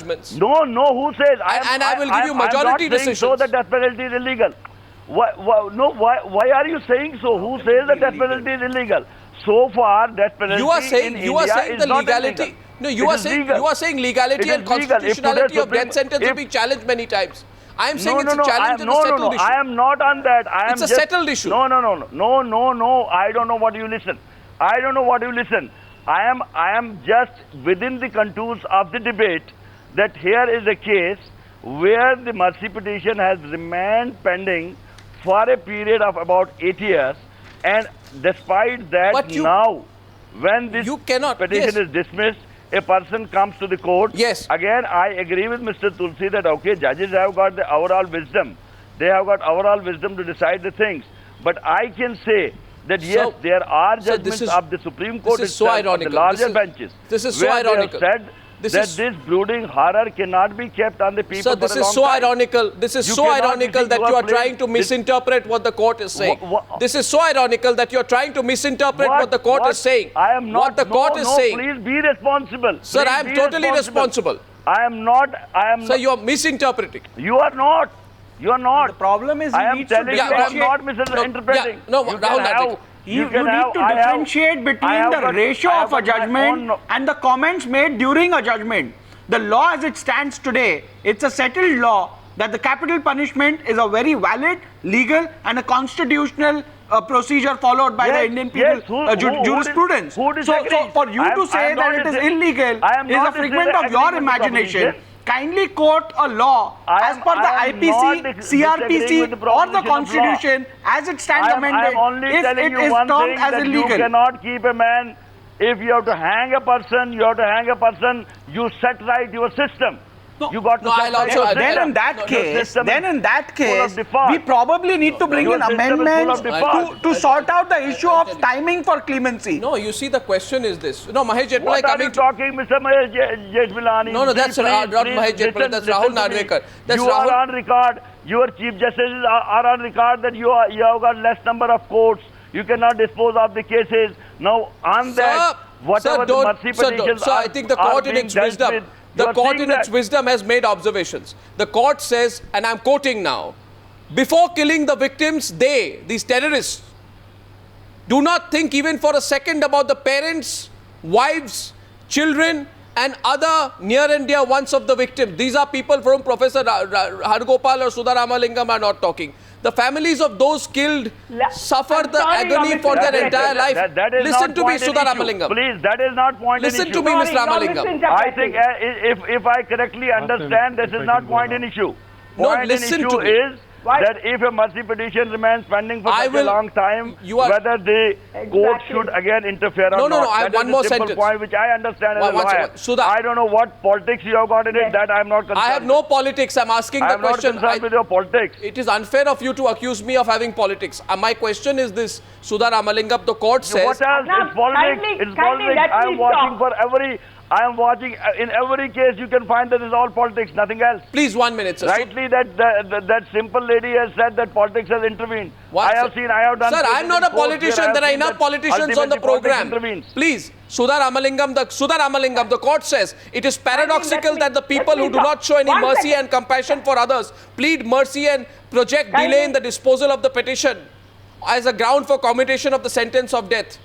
No, who says? I will give you majority decisions. So the death penalty is illegal. Why are you saying so? Who says the death penalty is illegal? So far, death penalty in India is the not legality. illegal. No, you are saying legality and constitutionality of death sentence have been challenged many times. I am saying it's a challenge and a settled issue. I am not on that. It's a settled issue. No. I don't know what you listen. I am just within the contours of the debate that here is a case where the mercy petition has remained pending for a period of about 8 years, and despite that, now when this petition is dismissed, a person comes to the court. Yes. Again, I agree with Mr. Tulsi that, okay, judges have got the overall wisdom. They have got overall wisdom to decide the things. But I can say that, yes, there are judgments of the Supreme Court itself, of the larger benches. This is so ironical. They have said this brooding horror cannot be kept on the people for a long time. Sir, this is so ironical. This is so ironical that you are trying to misinterpret what the court is saying. This is so ironical that you are trying to misinterpret what the court is saying. I am not. What the court is saying. Please be responsible. Sir, I am totally responsible. I am not. Sir, you are misinterpreting. You are not. You are not. The problem is I am telling you, I am not misinterpreting. You need to differentiate between the ratio of a judgment and the comments made during a judgment. The law as it stands today, it's a settled law that the capital punishment is a very valid, legal and a constitutional procedure followed by the Indian jurisprudence. So for you to say that it is illegal is a figment of your imagination. Kindly quote a law as per the IPC, CRPC or the Constitution as it stands amended if it is termed as illegal. You cannot keep a man. If you have to hang a person, you set right your system. You got to set right your system. Then in that case, we probably need to bring in amendments to sort out the issue of timing for clemency. No, you see, the question is this. No, Mahesh Jetpalai what are you talking, Mr. Mahesh Jetpalani? No, that's not Mahesh Jetpalai. That's Rahul Narvekar. You are on record. Your chief justices are on record that you have got less number of courts. You cannot dispose of the cases. Now, on that, whatever the mercy petitions are, I think the court in its wisdom. The court in its wisdom has made observations. The court says, and I'm quoting now, before killing the victims, these terrorists, do not think even for a second about the parents, wives, children, and other near and dear ones of the victims. These are people from Professor Hargopal or Sudha Ramalingam are not talking. The families of those killed suffer the agony for their entire life. Listen to me, Sudha Ramalingam. Please, that is not point in issue. Listen to me, Mr. Ramalingam. I think if I correctly understand, this is not point in issue. Point in issue is that if a mercy petition remains pending for such a long time, whether the court should again interfere or not. No, I have one more sentence. Point which I understand as a lawyer. I don't know what politics you have got in it, that I am not concerned. I have no politics. I'm asking the question. I am not concerned with your politics. It is unfair of you to accuse me of having politics. My question is this, Sudha Ramalingam, the court says... What else? It's politics. It's politics. I am watching in every case you can find that it's all politics, nothing else. Please, 1 minute, sir. Rightly that simple lady has said that politics has intervened. I have done... Sir, I am not a politician. There are enough politicians on the program. Please, Sudha Ramalingam, the court says it is paradoxical that the people who do not show any mercy and compassion for others plead mercy and project delay in the disposal of the petition as a ground for commutation of the sentence of death.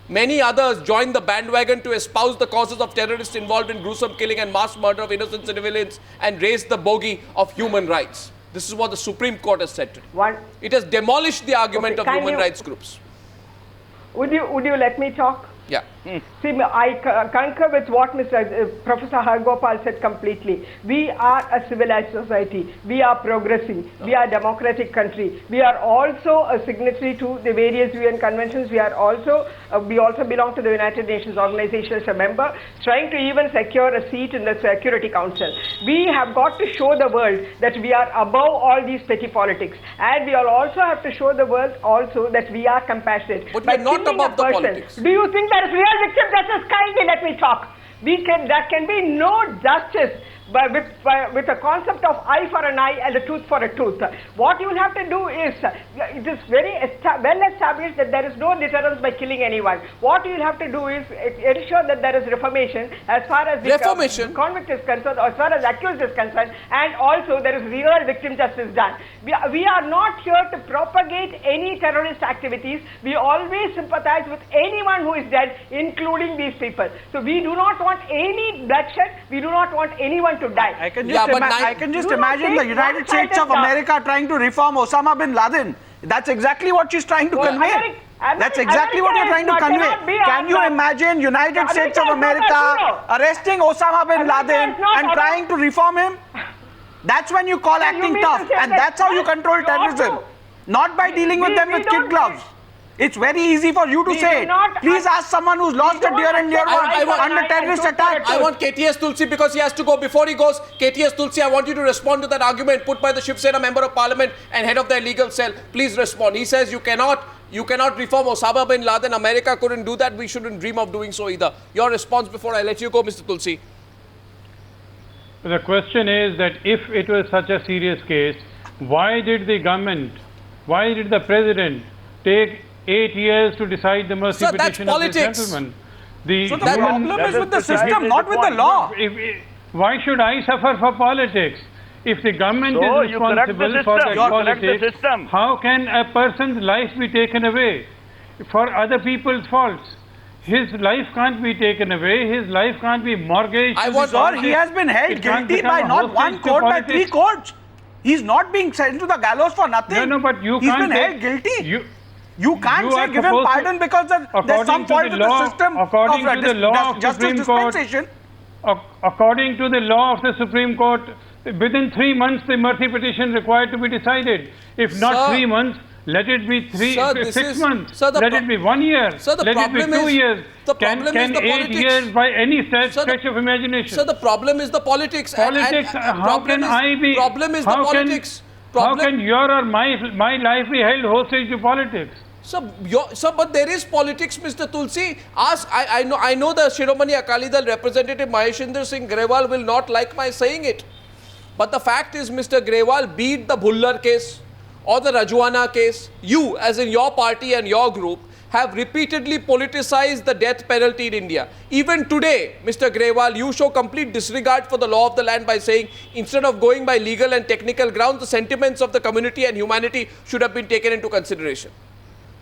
Many others joined the bandwagon to espouse the causes of terrorists involved in gruesome killing and mass murder of innocent civilians and raise the bogey of human rights. This is what the Supreme Court has said today. It has demolished the argument of human rights groups. Would you let me talk? Yeah. See, I concur with what Professor Hargopal said completely. We are a civilized society. We are progressing. We are a democratic country. We are also a signatory to the various UN conventions. We also belong to the United Nations Organization as a member, trying to even secure a seat in the Security Council. We have got to show the world that we are above all these petty politics, and we also have to show the world also that we are compassionate. But we are not above the politics. Do you think that is real victim justice? Kindly let me talk. There can be no justice with a concept of eye for an eye and a tooth for a tooth. What you will have to do is, it is very well established that there is no deterrence by killing anyone. What you will have to do is ensure that there is reformation as far as the convict is concerned, or as far as accused is concerned, and also there is real victim justice done. We are not here to propagate any terrorist activities. We always sympathize with anyone who is dead, including these people. So we do not want any bloodshed. We do not want anyone to die. I can just imagine the United States of America trying to reform Osama bin Laden. That's exactly what she's trying to convey. That's exactly what you're trying to convey. Can you imagine United States of America arresting Osama bin Laden and trying to reform him? That's when you call acting tough, and that's how you control terrorism. Not by dealing with them with kid gloves. It's very easy for you to say. Please ask someone who's lost a dear and dear one under terrorist attack. I want KTS Tulsi, because he has to go. Before he goes, KTS Tulsi, I want you to respond to that argument put by the Shiv Sena member of parliament and head of their legal cell. Please respond. He says you cannot reform Osama bin Laden. America couldn't do that. We shouldn't dream of doing so either. Your response before I let you go, Mr. Tulsi. The question is that if it was such a serious case, why did the government, why did the president take 8 years to decide the mercy petition of this gentleman? So the problem is with the system, not with the law. Why should I suffer for politics? If the government is responsible for that politics, how can a person's life be taken away for other people's faults? His life can't be taken away. His life can't be mortgaged. Sir, he has been held guilty by not one court, by 3 courts. He's not being sent to the gallows for nothing. No, but you He's can't been held guilty. You can't say give him pardon because there's some fault with the system of justice dispensation. According to the law of the Supreme Court, within 3 months the mercy petition required to be decided. If not 3 months, let it be 6 months. Let it be 1 year. Let it be 2 years. Can 8 years by any stretch of imagination? So the problem is the politics. How can I be? Problem is the politics. How can your or my life be held hostage to politics? But there is politics, Mr. Tulsi. I know the Shiromani Akali Dal representative Maheshindra Singh Grewal will not like my saying it. But the fact is, Mr. Grewal, be it the Bhullar case or the Rajwana case, you, as in your party and your group, have repeatedly politicized the death penalty in India. Even today, Mr. Grewal, you show complete disregard for the law of the land by saying, instead of going by legal and technical grounds, the sentiments of the community and humanity should have been taken into consideration.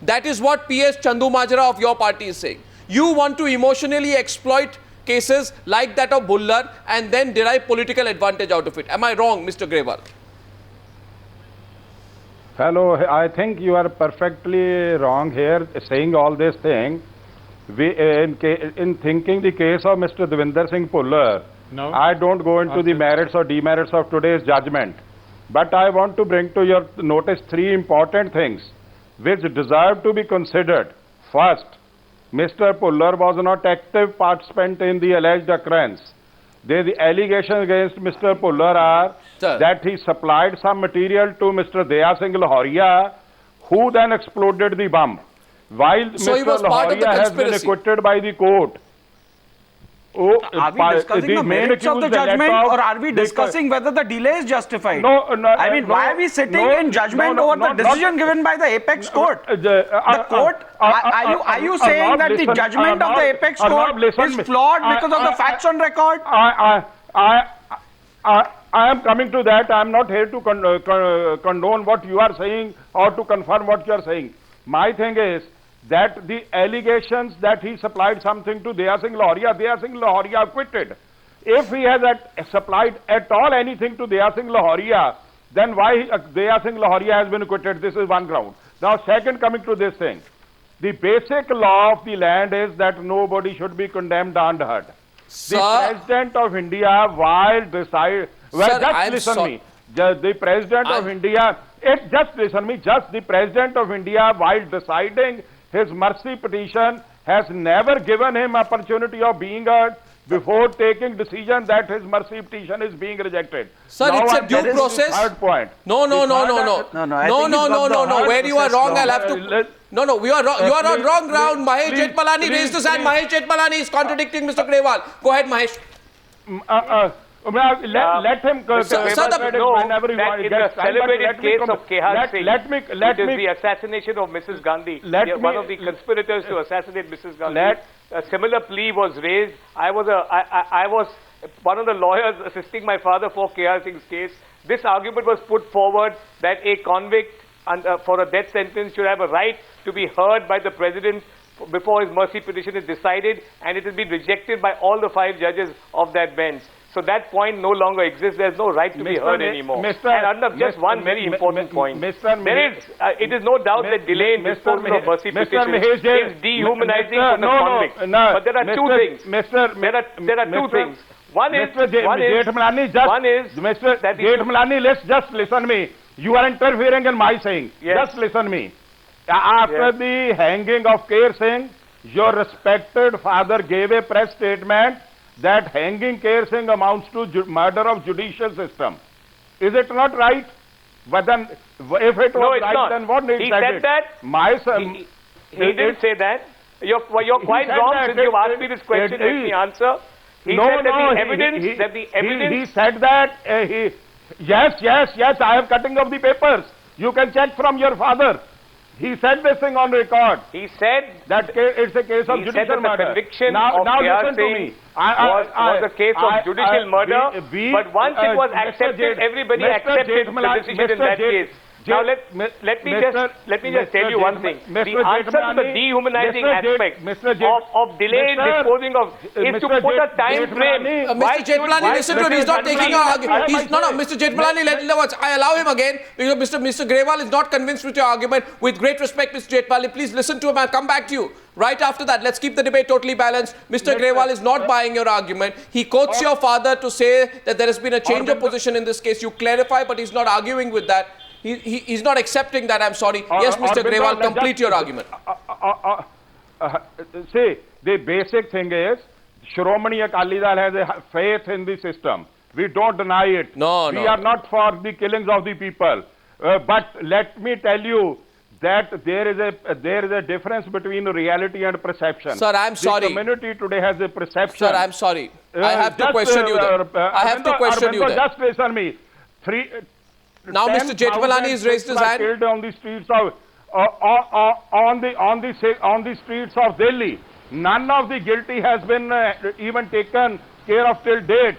That is what P.S. Chandu Majra of your party is saying. You want to emotionally exploit cases like that of Bhullar and then derive political advantage out of it. Am I wrong, Mr. Grewal? Fellow, I think you are perfectly wrong here saying all this thing. In thinking the case of Mr. Devinder Singh Bhullar, I don't go into the merits or demerits of today's judgment. But I want to bring to your notice 3 important things which deserve to be considered. First, Mr. Bhullar was not active participant in the alleged occurrence. The allegations against Mr. Bhullar are that he supplied some material to Mr. Daya Singh Lahoria, who then exploded the bomb. While Mr. Lahoria has been acquitted by the court. Are we discussing the merits of the judgment, or are we discussing whether the delay is justified? I mean, why are we sitting in judgment over the decision given by the apex court? The court, are you saying that the judgment of the apex court is flawed because of the facts on record? I am coming to that. I am not here to condone what you are saying or to confirm what you are saying. My thing is that the allegations that he supplied something to Daya Singh Lahoria acquitted. If he has supplied at all anything to Daya Singh Lahoria, then why Daya Singh Lahoria has been acquitted? This is one ground. Now, second, coming to this thing, the basic law of the land is that nobody should be condemned unheard. The President of India, while decide, the President of India, the President of India, while deciding his mercy petition, has never given him opportunity of being heard before taking decision that his mercy petition is being rejected. Sir, it's a due process. Third point. No. Where you are wrong, I'll have to. No, you are wrong. You are on wrong ground. Mahesh Jetmalani raised his hand. Mahesh Jetmalani is contradicting Mr. Grewal. Go ahead, Mahesh. let him whenever he wants. In the celebrated case of Kehar Singh, which is the assassination of Mrs. Gandhi, one of the conspirators to assassinate Mrs. Gandhi, a similar plea was raised. I was one of the lawyers assisting my father for Kehar Singh's case. This argument was put forward that a convict for a death sentence should have a right to be heard by the president before his mercy petition is decided, and it has been rejected by all the 5 judges of that bench. So that point no longer exists. There is no right to be heard anymore. Just one very important point. It is no doubt that delay in disposal of mercy petitions is dehumanizing for the convict. But there are two things. There are two things. One is Mr. Jethmalani, let's just listen me. You are interfering in my saying. Yes. Just listen me. After the hanging of Kehar Singh, your respected father gave a press statement that hanging Kehar Singh amounts to murder of judicial system. Is it not right? But then, if it was right, then what did he said that? My son, he didn't say that. You're quite wrong since you've asked me this question. Let me answer. He said that the evidence. He said that. Yes. I am cutting off the papers. You can check from your father. He said this thing on record. He said that it's a case of judicial murder. The conviction of Kehar Singh was a case of judicial murder. But once it was accepted, everybody accepted the decision in that case. Now let me just tell you one thing. The answer to the dehumanizing aspect of delayed disposing of is to put a time frame. Mr. Jethmalani, listen to him. He's not taking your argument. Mr. Jethmalani, I allow him again because Mr. Grewal is not convinced with your argument. With great respect, Mr. Jethmalani, please listen to him. I'll come back to you. Right after that, let's keep the debate totally balanced. Mr. Grewal is not buying your argument. He quotes your father to say that there has been a change of position in this case. You clarify, but he's not arguing with that. He's not accepting that, I'm sorry. Yes, Mr. Grewal, complete your argument. See, the basic thing is, Shiromani Akali Dal has a faith in the system. We don't deny it. We are not for the killings of the people. But let me tell you that there is a difference between reality and perception. Sir, I'm sorry. The community today has a perception. Sir, I'm sorry. I have to question you there. I have to question you there. Just listen me. Now Mr. Jethmalani has raised his hand. Killed on the streets of on the streets of Delhi. None of the guilty has been even taken care of till date.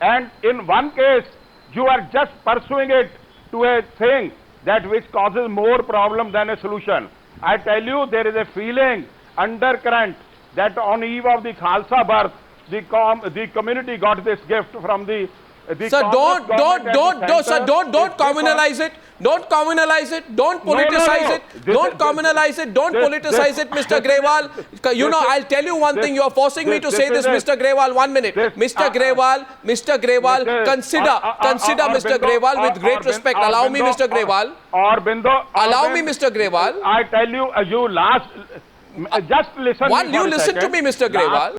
And in one case, you are just pursuing it to a thing that which causes more problem than a solution. I tell you, there is a feeling, undercurrent, that on eve of the Khalsa birth, the community got this gift from the Sir, don't communalize it. Don't communalize it. Don't politicize it. Don't communalize it. Don't politicize it, Mr. Grewal. You know, I'll tell you one thing. You are forcing me to say this, Mr. Grewal. 1 minute. Mr. Grewal, consider Mr. Grewal with great respect. Allow me, Mr. Grewal. Allow me, Mr. Grewal. I tell you, you last. Just listen. You listen to me, Mr. Grewal.